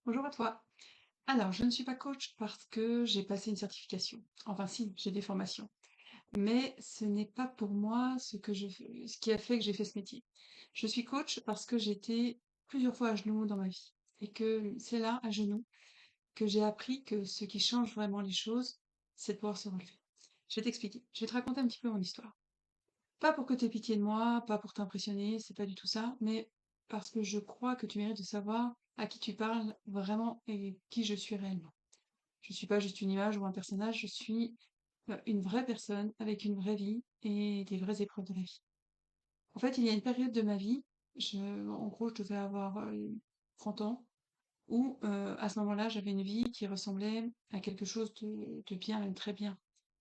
Bonjour à toi. Alors, je ne suis pas coach parce que j'ai passé une certification. Enfin, si, j'ai des formations. Mais ce n'est pas pour moi ce qui a fait que j'ai fait ce métier. Je suis coach parce que j'étais plusieurs fois à genoux dans ma vie. Et que c'est là, à genoux, que j'ai appris que ce qui change vraiment les choses, c'est de pouvoir se relever. Je vais t'expliquer. Je vais te raconter un petit peu mon histoire. Pas pour que tu aies pitié de moi, pas pour t'impressionner, c'est pas du tout ça, mais parce que je crois que tu mérites de savoir à qui tu parles vraiment et qui je suis réellement. Je suis pas juste une image ou un personnage, je suis une vraie personne avec une vraie vie et des vraies épreuves de la vie. En fait, il y a une période de ma vie, en gros, je devais avoir 30 ans, où à ce moment-là, j'avais une vie qui ressemblait à quelque chose de bien, même très bien.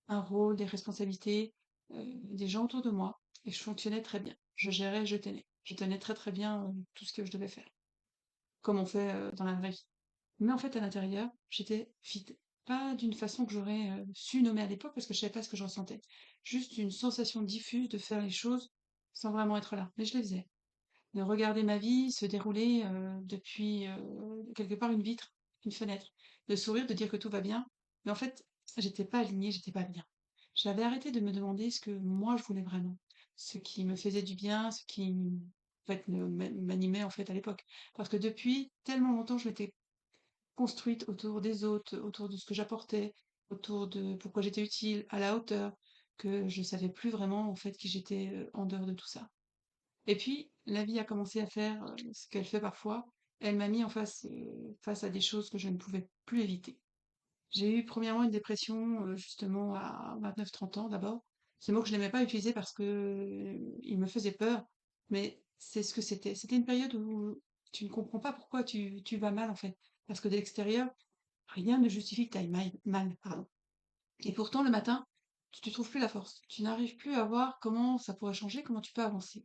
Un rôle, des responsabilités, des gens autour de moi, et je fonctionnais très bien. Je gérais, je tenais. Je tenais très très bien tout ce que je devais faire, comme on fait dans la vraie vie. Mais en fait, à l'intérieur, j'étais vide. Pas d'une façon que j'aurais su nommer à l'époque parce que je savais pas ce que je ressentais. Juste une sensation diffuse de faire les choses sans vraiment être là. Mais je les faisais. De regarder ma vie se dérouler depuis quelque part une vitre, une fenêtre. De sourire, de dire que tout va bien. Mais en fait, j'étais pas alignée, j'étais pas bien. J'avais arrêté de me demander ce que moi je voulais vraiment. Ce qui me faisait du bien, ce qui en fait, m'animait en fait à l'époque. Parce que depuis tellement longtemps, je m'étais construite autour des autres, autour de ce que j'apportais, autour de pourquoi j'étais utile, à la hauteur, que je savais plus vraiment en fait qui j'étais en dehors de tout ça. Et puis la vie a commencé à faire ce qu'elle fait parfois. Elle m'a mis face à des choses que je ne pouvais plus éviter. J'ai eu premièrement une dépression justement à 29-30 ans d'abord. Ce mot que je n'aimais pas utiliser parce que il me faisait peur, mais c'est ce que c'était. C'était une période où tu ne comprends pas pourquoi tu vas mal en fait. Parce que de l'extérieur, rien ne justifie que tu ailles mal, pardon. Et pourtant, le matin, tu ne trouves plus la force. Tu n'arrives plus à voir comment ça pourrait changer, comment tu peux avancer.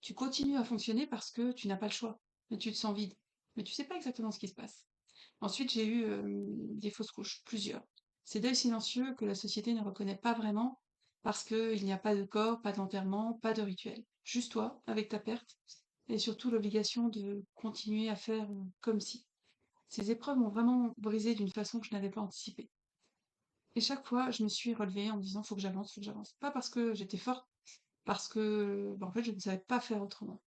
Tu continues à fonctionner parce que tu n'as pas le choix. Mais tu te sens vide. Mais tu sais pas exactement ce qui se passe. Ensuite, j'ai eu des fausses couches, plusieurs. Ces deuils silencieux que la société ne reconnaît pas vraiment parce qu'il n'y a pas de corps, pas d'enterrement, pas de rituel. Juste toi, avec ta perte, et surtout l'obligation de continuer à faire comme si. Ces épreuves m'ont vraiment brisé d'une façon que je n'avais pas anticipée. Et chaque fois, je me suis relevée en me disant, faut que j'avance, faut que j'avance. Pas parce que j'étais forte, parce que, en fait, je ne savais pas faire autrement.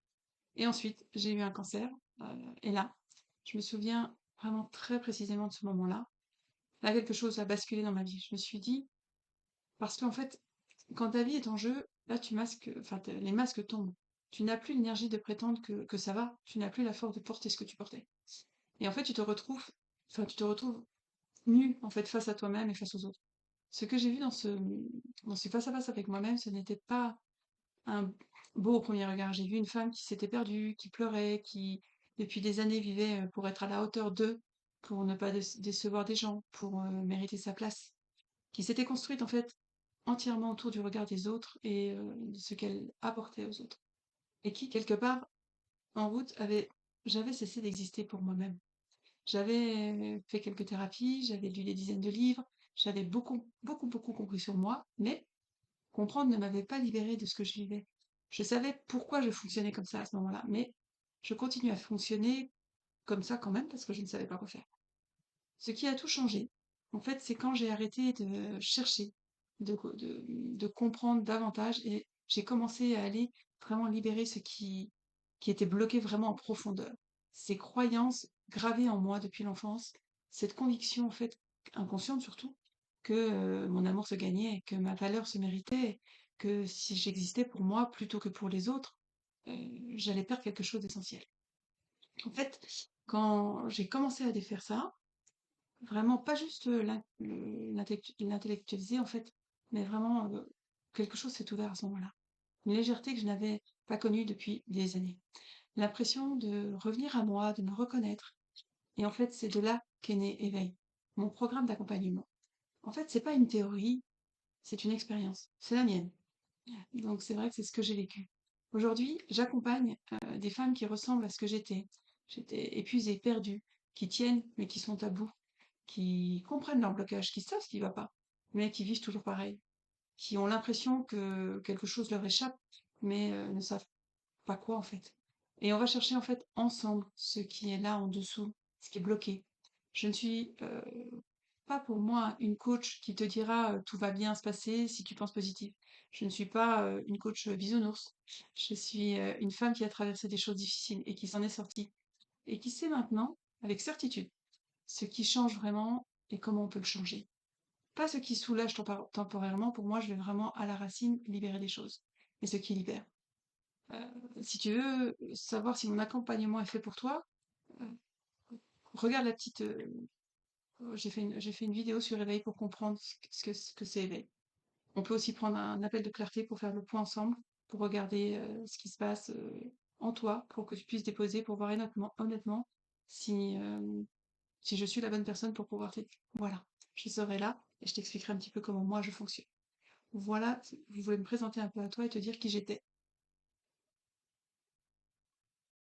Et ensuite, j'ai eu un cancer, et là, je me souviens vraiment très précisément de ce moment-là. Là, quelque chose a basculé dans ma vie. Je me suis dit, parce qu'en fait, quand ta vie est en jeu, là, les masques tombent. Tu n'as plus l'énergie de prétendre que ça va. Tu n'as plus la force de porter ce que tu portais. Et en fait, tu te retrouves nu, en fait, face à toi-même et face aux autres. Ce que j'ai vu dans ce face-à-face avec moi-même, ce n'était pas un beau au premier regard. J'ai vu une femme qui s'était perdue, qui pleurait, qui, depuis des années, vivait pour être à la hauteur d'eux, pour ne pas décevoir des gens, pour mériter sa place, qui s'était construite en fait entièrement autour du regard des autres et de ce qu'elle apportait aux autres. Et qui, quelque part, en route, j'avais cessé d'exister pour moi-même. J'avais fait quelques thérapies, j'avais lu des dizaines de livres, j'avais beaucoup compris sur moi, mais comprendre ne m'avait pas libérée de ce que je vivais. Je savais pourquoi je fonctionnais comme ça à ce moment-là, mais je continue à fonctionner comme ça quand même parce que je ne savais pas quoi faire. Ce qui a tout changé, en fait, c'est quand j'ai arrêté de chercher, de comprendre davantage et j'ai commencé à aller vraiment libérer qui était bloqué vraiment en profondeur. Ces croyances gravées en moi depuis l'enfance, cette conviction, en fait, inconsciente surtout, que mon amour se gagnait, que ma valeur se méritait, que si j'existais pour moi plutôt que pour les autres, j'allais perdre quelque chose d'essentiel. En fait, quand j'ai commencé à défaire ça, vraiment pas juste l'intellectualiser en fait, mais vraiment quelque chose s'est ouvert à ce moment-là. Une légèreté que je n'avais pas connue depuis des années. L'impression de revenir à moi, de me reconnaître. Et en fait, c'est de là qu'est né Éveil, mon programme d'accompagnement. En fait, c'est pas une théorie, c'est une expérience. C'est la mienne. Donc c'est vrai que c'est ce que j'ai vécu. Aujourd'hui, j'accompagne des femmes qui ressemblent à ce que j'étais. J'étais épuisée, perdue, qui tiennent mais qui sont à bout, qui comprennent leur blocage, qui savent ce qui va pas, mais qui vivent toujours pareil, qui ont l'impression que quelque chose leur échappe, mais ne savent pas quoi en fait. Et on va chercher en fait ensemble ce qui est là en dessous, ce qui est bloqué. Je ne suis pas pour moi une coach qui te dira tout va bien se passer si tu penses positif. Je ne suis pas une coach bisounours. Je suis une femme qui a traversé des choses difficiles et qui s'en est sortie et qui sait maintenant, avec certitude, ce qui change vraiment et comment on peut le changer. Pas ce qui soulage temporairement, pour moi, je vais vraiment à la racine libérer des choses, mais ce qui libère. Si tu veux savoir si mon accompagnement est fait pour toi, euh, regarde la petite. J'ai fait une vidéo sur éveil pour comprendre ce que c'est éveil. On peut aussi prendre un appel de clarté pour faire le point ensemble, pour regarder ce qui se passe en toi, pour que tu puisses déposer, pour voir honnêtement si, si je suis la bonne personne pour pouvoir t'aider. Voilà, je serai là et je t'expliquerai un petit peu comment moi je fonctionne. Voilà, je voulais me présenter un peu à toi et te dire qui j'étais.